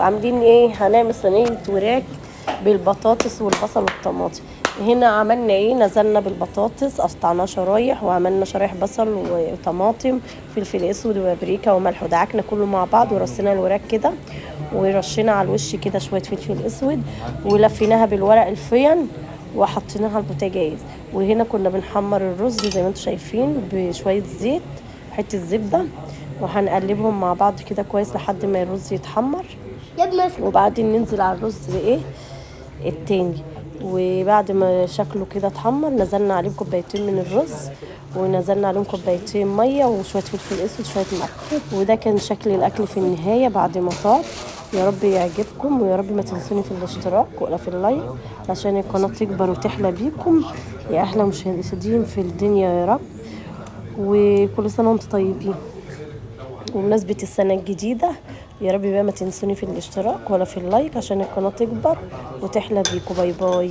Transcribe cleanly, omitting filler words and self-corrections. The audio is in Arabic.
عاملين ايه؟ هنعمل صينيه وراك بالبطاطس والبصل والطماطم. هنا عملنا ايه؟ نزلنا بالبطاطس، قطعناه شرايح، وعملنا شرايح بصل وطماطم، فلفل اسود وبابريكا وملح، ودعكنا كله مع بعض، ورصينا الوراك كده، ورشينا على الوش كده شويه فلفل اسود، ولفيناها بالورق الفين وحطيناها على البوتاجاز. وهنا كنا بنحمر الرز زي ما انتم شايفين بشويه زيت وحته زبده، وهنقلبهم مع بعض كده كويس لحد ما الرز يتحمر، وبعدين ننزل على الرز ايه التاني. وبعد ما شكله كده اتحمر نزلنا عليه كوبايتين من الرز، ونزلنا عليهم كوبايتين ميه وشويه فلفل اسود شويه ملح. وده كان شكل الاكل في النهايه بعد ما طاب. يا رب يعجبكم، ويا رب ما تنسوني في الاشتراك ولا في اللايك عشان القناه تكبر وتحلى بيكم. يا احلى مشاهدين في الدنيا يا رب، وكل سنه وانتم طيبين. وبمناسبة السنة الجديدة يا رب بقى ما تنسوني في الاشتراك ولا في اللايك عشان القناة تكبر وتحلى بيكم. باي باي.